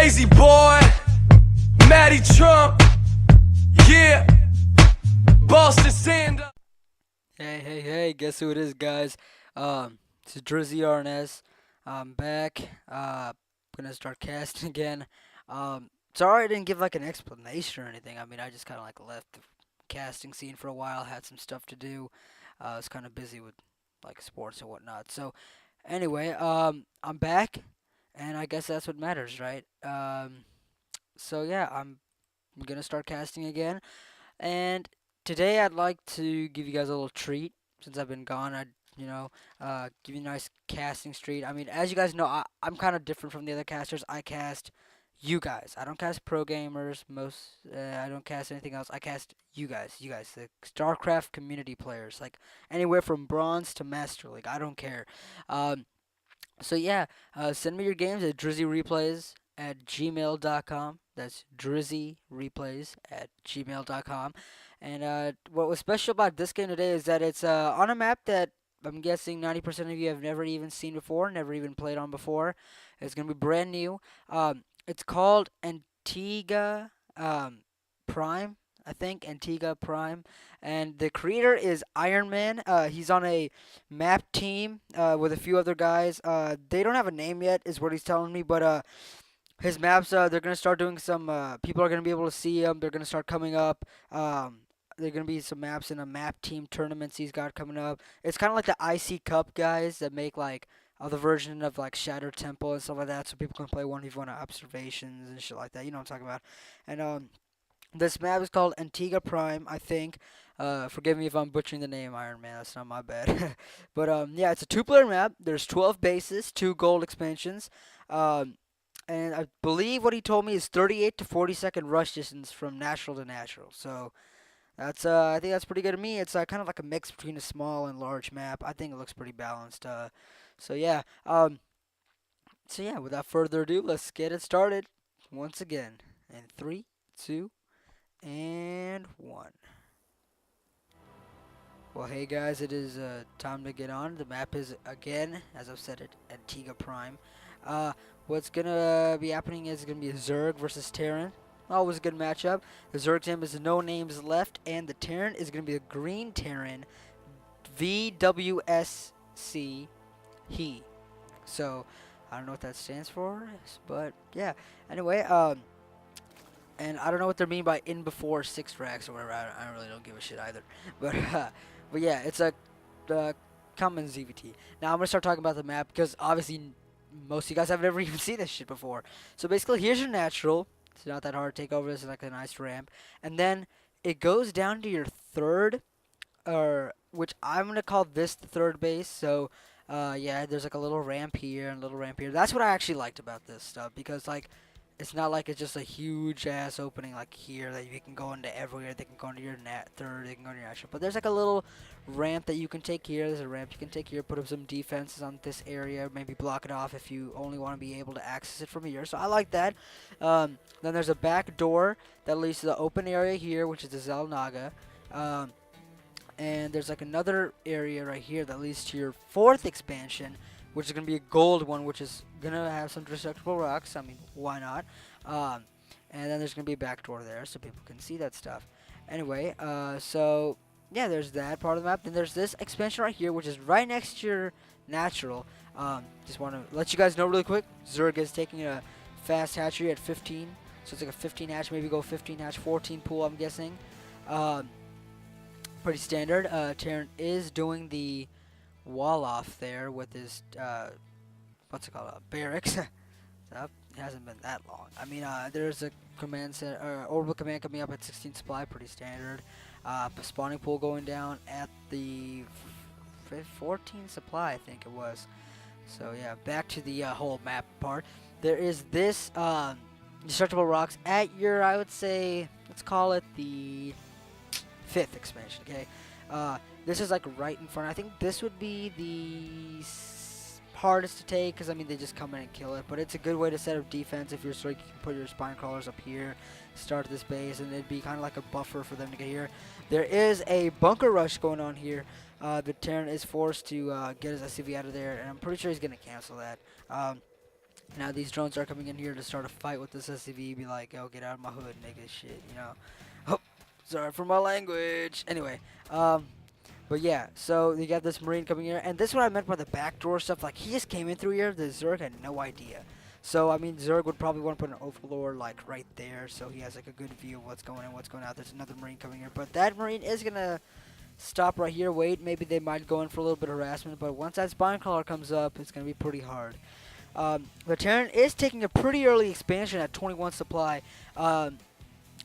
Lazy boy, Matty Trump, yeah, Boston stand up. Hey, guess who it is, guys? It's Drizzy RNS. I'm back. Gonna start casting again. Sorry I didn't give like an explanation or anything. I mean, I just kind of like left the casting scene for a while, had some stuff to do. I was kind of busy with like sports and whatnot. So, anyway, I'm back, and I guess that's what matters, right? So yeah, I'm gonna start casting again. And today I'd like to give you guys a little treat. Since I've been gone, give you a nice casting streak. I mean, as you guys know, I'm kind of different from the other casters. I cast you guys. I don't cast pro gamers. I don't cast anything else. I cast you guys. You guys, the StarCraft community players. Like, anywhere from bronze to master league. I don't care. Um, so yeah, send me your games at drizzyreplays@gmail.com. That's drizzyreplays@gmail.com. And what was special about this game today is that it's on a map that I'm guessing 90% of you have never even seen before, never even played on before. It's gonna be brand new. It's called Antigua Prime, I think Antigua Prime, and the creator is IronMan. He's on a map team with a few other guys. They don't have a name yet, is what he's telling me, but his maps, they're gonna start doing some. People are gonna be able to see them. They're gonna start coming up. There are gonna be some maps in the map team tournaments he's got coming up. It's kind of like the IC Cup guys that make like other version of like Shattered Temple and stuff like that, so people can play 1v1 observations and shit like that. You know what I'm talking about? And this map is called Antigua Prime, I think. Forgive me if I'm butchering the name, Iron Man. That's not my bad. But yeah, it's a two-player map. There's 12 bases, 2 gold expansions. Um, and I believe what he told me is 38 to 40-second rush distance from natural to natural. So that's I think that's pretty good to me. It's kind of like a mix between a small and large map. I think it looks pretty balanced. So yeah. Without further ado, let's get it started once again. In 3, 2, and 1. Well, hey guys, it is time to get on. The map is, again, as I've said it, Antigua Prime. What's gonna be happening is gonna be a Zerg versus Terran. Always a good matchup. The Zerg's name is Nonamesleft, and the Terran is gonna be a green Terran, VWSChe. So, I don't know what that stands for, but yeah. Anyway, and I don't know what they mean by in before 6 racks or whatever. I really don't give a shit either. But but yeah, it's a common ZVT. Now I'm gonna start talking about the map because obviously most of you guys have never even seen this shit before. So basically, here's your natural. It's not that hard to take over. This is like a nice ramp, and then it goes down to your third, or which I'm gonna call this the third base. So yeah, there's like a little ramp here and a little ramp here. That's what I actually liked about this stuff because like it's not like it's just a huge ass opening like here that you can go into everywhere. They can go into your third, they can go into your natural. But there's like a little ramp that you can take here. There's a ramp you can take here. Put up some defenses on this area. Maybe block it off if you only want to be able to access it from here. So I like that. Then there's a back door that leads to the open area here, which is the Zelnaga. And there's like another area right here that leads to your 4th expansion, which is going to be a gold one, which is going to have some destructible rocks. I mean, why not? And then there's going to be a back door there so people can see that stuff. Anyway, so yeah, there's that part of the map. Then there's this expansion right here, which is right next to your natural. Just want to let you guys know really quick, Zerg is taking a fast hatchery at 15. So it's like a 15 hatch, maybe go 15 hatch, 14 pool, I'm guessing. Pretty standard. Terran is doing the wall off there with his what's it called, barracks. So it hasn't been that long. I mean, there's a command center, orbital command coming up at 16 supply, pretty standard. Spawning pool going down at the 14 supply, I think it was. So yeah, back to the whole map part. There is this destructible rocks at your, I would say, let's call it the 5th expansion. Okay. This is like right in front. I think this would be the hardest to take because I mean they just come in and kill it. But it's a good way to set up defense if you're so you can put your spine crawlers up here, start this base, and it'd be kind of like a buffer for them to get here. There is a bunker rush going on here. The Terran is forced to get his SCV out of there, and I'm pretty sure he's gonna cancel that. Now these drones are coming in here to start a fight with this SCV. Be like, yo, get out of my hood, nigga, shit, you know. Oh, sorry for my language. Anyway, but yeah, so you got this Marine coming here, and this is what I meant by the backdoor stuff. Like, he just came in through here. The Zerg had no idea. So, I mean, Zerg would probably want to put an Overlord, like, right there, so he has, like, a good view of what's going in, what's going out. There's another Marine coming here, but that Marine is going to stop right here, wait. Maybe they might go in for a little bit of harassment, but once that Spine Crawler comes up, it's going to be pretty hard. The Terran is taking a pretty early expansion at 21 supply, and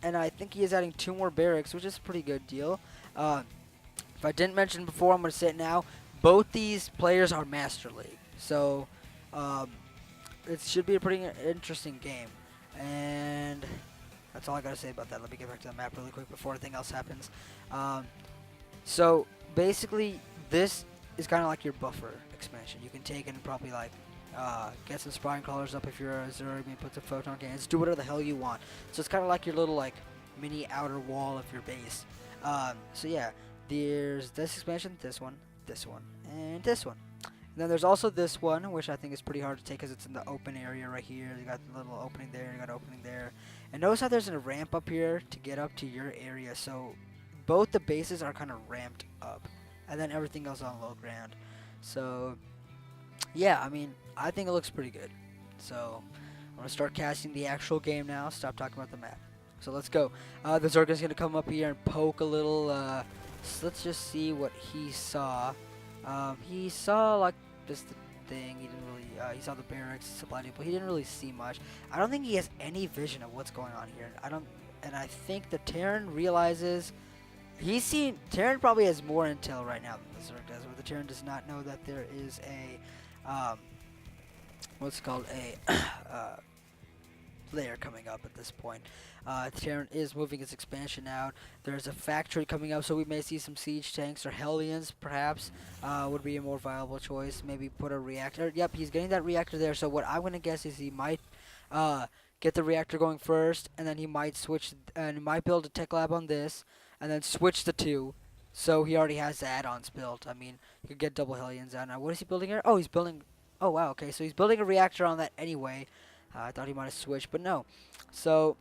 I think he is adding 2 more barracks, which is a pretty good deal. If I didn't mention before, I'm going to say it now. Both these players are Master League. So, it should be a pretty interesting game. And that's all I got to say about that. Let me get back to the map really quick before anything else happens. So, basically, this is kind of like your buffer expansion. You can take and probably, like, get some Spine Crawlers up if you're a Zerg, maybe put some Photon Cannons, do whatever the hell you want. So, it's kind of like your little, like, mini outer wall of your base. So, yeah. There's this expansion, this one, and this one. And then there's also this one, which I think is pretty hard to take because it's in the open area right here. You got the little opening there, you got an opening there. And notice how there's a ramp up here to get up to your area. So both the bases are kind of ramped up. And then everything else on low ground. So, yeah, I mean, I think it looks pretty good. So, I'm going to start casting the actual game now. Stop talking about the map. So let's go. The Zerg is going to come up here and poke a little... So let's just see what he saw. He saw like just the thing. He didn't really. He saw the barracks, supply depot. He didn't really see much. I don't think he has any vision of what's going on here. And I think the Terran realizes Terran probably has more intel right now than the Zerg does. Where the Terran does not know that there is a what's it called a layer coming up at this point. Terran is moving its expansion out. There's a factory coming up, so we may see some siege tanks or Hellions, perhaps, would be a more viable choice. Maybe put a reactor. Yep, he's getting that reactor there. So what I'm going to guess is he might get the reactor going first, and then he might switch, and he might build a tech lab on this, and then switch the 2. So he already has the add-ons built. I mean, he could get double Hellions out. Now, what is he building here? Oh, he's building... Oh, wow, okay. So he's building a reactor on that anyway. I thought he might have switched, but no. So...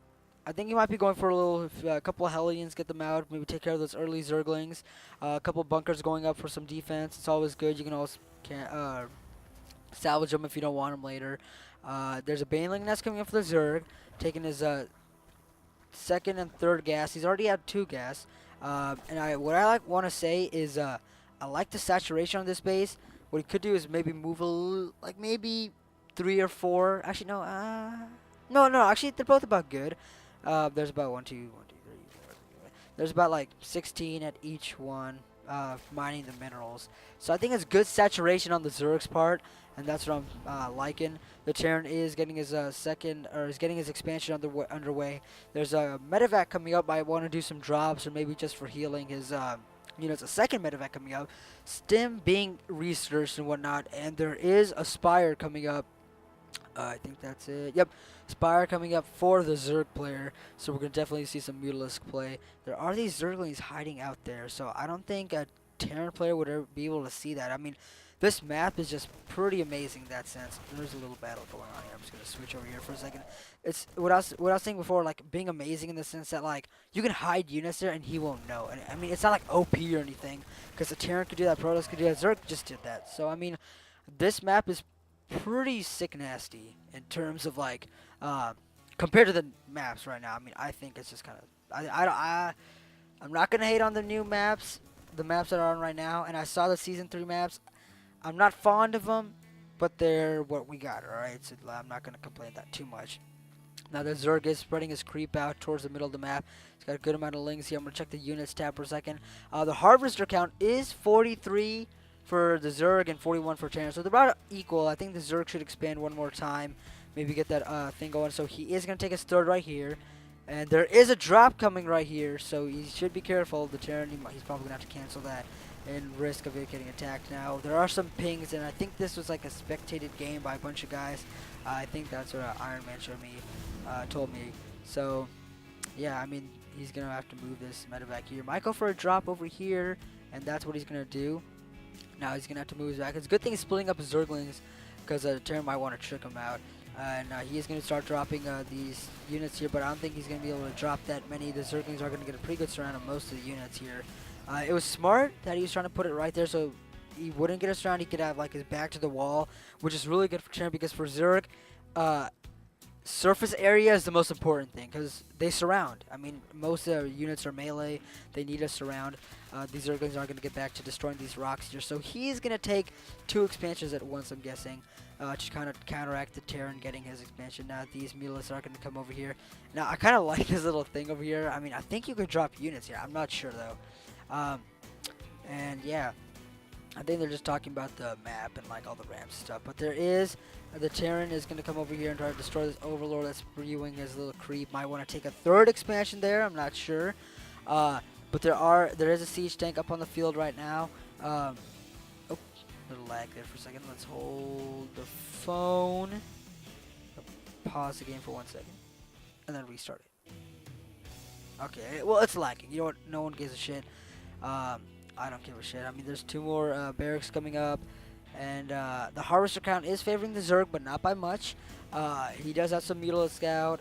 I think he might be going for a couple of Hellions, get them out, maybe take care of those early Zerglings. A couple of bunkers going up for some defense. It's always good. You can always salvage them if you don't want them later. There's a Baneling nest coming up for the Zerg, taking his second and third gas. He's already had 2 gas. And what I want to say is I like the saturation on this base. What he could do is maybe move a little, like maybe 3 or 4. Actually, no. Actually, they're both about good. There's about 1, 2, 3, 4. There's about like 16 at each one, mining the minerals. So I think it's good saturation on the Zerg's part, and that's what I'm liking. The Terran is getting his expansion underway. There's a medevac coming up. I want to do some drops, or maybe just for healing his. It's a second medevac coming up. Stim being researched and whatnot, and there is a Spire coming up. I think that's it. Yep, Spire coming up for the Zerg player, so we're going to definitely see some Mutalisk play. There are these Zerglings hiding out there, so I don't think a Terran player would ever be able to see that. I mean, this map is just pretty amazing in that sense. There's a little battle going on here. I'm just going to switch over here for a second. It's what I was saying before, like, being amazing in the sense that, like, you can hide units there and he won't know. And I mean, it's not like OP or anything, because the Terran could do that, Protoss could do that, Zerg just did that. So, I mean, this map is pretty sick nasty in terms of like compared to the maps right now. I mean, I think it's just kind of I'm not gonna hate on the new maps, the maps that are on right now, and I saw the season 3 maps. I'm not fond of them, but they're what we got. All right, so I'm not gonna complain that too much. Now the Zerg is spreading his creep out towards the middle of the map. He's got a good amount of lings here. I'm gonna check the units tab for a second. The harvester count is 43 for the Zerg and 41 for Terran, so they're about equal. I think the Zerg should expand one more time, maybe get that thing going. So he is going to take his third right here, and there is a drop coming right here, so he should be careful. The Terran, he's probably going to have to cancel that and risk of it getting attacked. Now, there are some pings, and I think this was like a spectated game by a bunch of guys. I think that's what IronMan told me. So, yeah, I mean, he's going to have to move this medevac here. Might go for a drop over here, and that's what he's going to do. Now he's going to have to move his back. It's a good thing he's splitting up his Zerglings, because the Terran might want to trick him out. And he is going to start dropping these units here, but I don't think he's going to be able to drop that many. The Zerglings are going to get a pretty good surround on most of the units here. It was smart that he was trying to put it right there so he wouldn't get a surround. He could have like his back to the wall, which is really good for Terran because for Zerg, surface area is the most important thing because they surround. I mean, most of their units are melee. They need a surround. These Zerglings aren't going to get back to destroying these rocks here. So he's going to take 2 expansions at once, I'm guessing, to kind of counteract the Terran getting his expansion. Now these Mutalisks are going to come over here. Now, I kind of like this little thing over here. I mean, I think you could drop units here. I'm not sure, though. And, yeah. I think they're just talking about the map and like all the ramps and stuff. But there is, the Terran is going to come over here and try to destroy this Overlord that's spewing his little creep. Might want to take a 3rd expansion there. I'm not sure. But there is a siege tank up on the field right now. Oh, little lag there for a second. Let's hold the phone. Pause the game for 1 second. And then restart it. Okay, well, it's lagging. You know what? No one gives a shit. I don't give a shit. I mean, there's 2 more barracks coming up, and the Harvester count is favoring the Zerg, but not by much. He does have some Mutalisk Scout.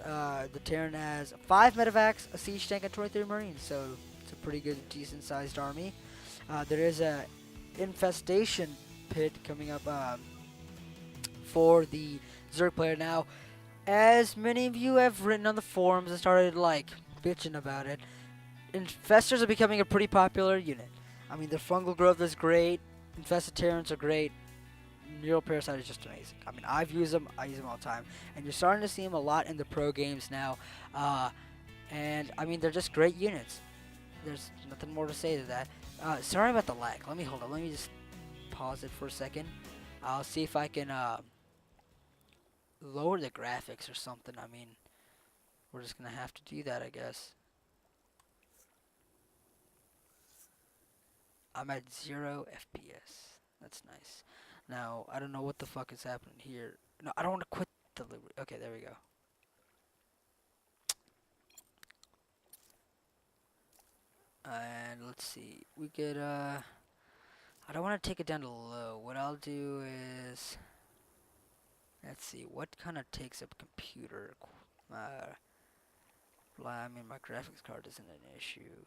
The Terran has 5 Medivacs, a Siege Tank, and 23 Marines, so it's a pretty good, decent-sized army. There is a Infestation Pit coming up for the Zerg player. Now, as many of you have written on the forums and started, like, bitching about it, Infestors are becoming a pretty popular unit. I mean, the fungal growth is great. Infested Terrans are great. Neural Parasite is just amazing. I mean, I've used them. I use them all the time. And you're starting to see them a lot in the pro games now. And, I mean, they're just great units. There's nothing more to say to that. Sorry about the lag. Let me hold on. Let me just pause it for a second. I'll see if I can lower the graphics or something. I mean, we're just going to have to do that, I guess. I'm at 0 FPS. That's nice. Now, I don't know what the fuck is happening here. No, I don't want to quit the... Okay, there we go. And let's see. We could, I don't want to take it down to low. What I'll do is... Let's see. What kind of takes up computer? Well, I mean, my graphics card isn't an issue.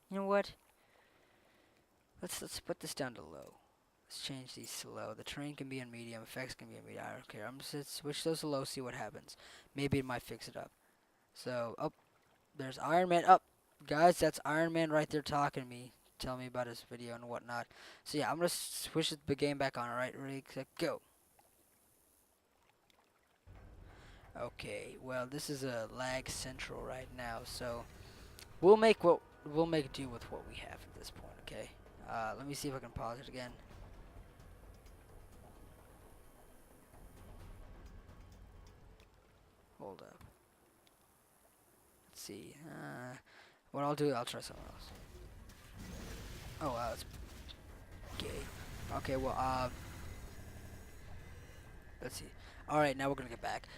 You know what? Let's put this down to low. Let's change these to low. The terrain can be in medium. Effects can be in medium. I don't care. I'm just gonna switch those to low. See what happens. Maybe it might fix it up. So, there's IronMan. Guys, that's IronMan right there talking to me. Tell me about his video and whatnot. So yeah, I'm gonna switch the game back on. Alright, ready, set, go. Okay, well, this is a lag central right now, so we'll make do with what we have at this point. Okay. Let me see if I can pause it again. Hold up. Let's see. What I'll do, I'll try something else. Oh wow, that's gay. Okay, well, let's see. Alright, now we're gonna get back.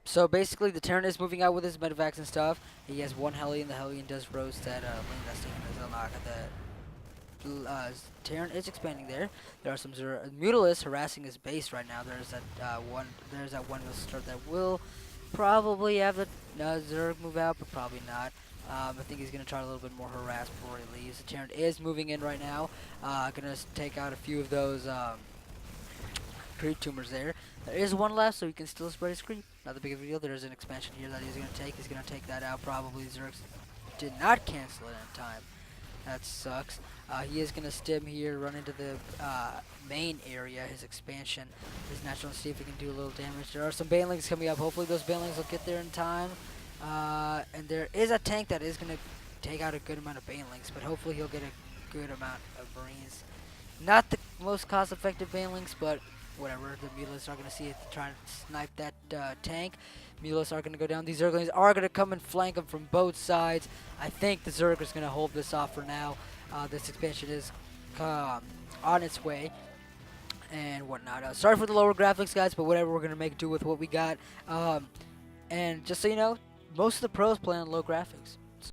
So basically the Terran is moving out with his medevacs and stuff. He has 1 Hellion. The Hellion does roast that lane that's taking his unlock at the Terran is expanding there. There are some Mutalisks harassing his base right now. There's that one Mutalisk that will probably have the Zerg move out, but probably not. I think he's going to try a little bit more harass before he leaves. The Terran is moving in right now. Going to take out a few of those creep tumors there. There is 1 left, so he can still spread his creep. Not the big of a deal. There's an expansion here that he's going to take. He's going to take that out. Probably Zergs did not cancel it in time. That sucks. He is going to stim here, run into the main area, his expansion. His natural, see if he can do a little damage. There are some banelings coming up. Hopefully those banelings will get there in time. And there is a tank that is going to take out a good amount of banelings, but hopefully he'll get a good amount of marines. Not the most cost-effective banelings, but whatever. The Mutalisks are going to see it, trying to snipe that tank. Mutalisks are going to go down. These Zerglings are going to come and flank them from both sides. I think the Zerg is going to hold this off for now. This expansion is on its way and whatnot. Sorry for the lower graphics, guys, but whatever. We're going to make do with what we got. And just so you know, most of the pros play on low graphics.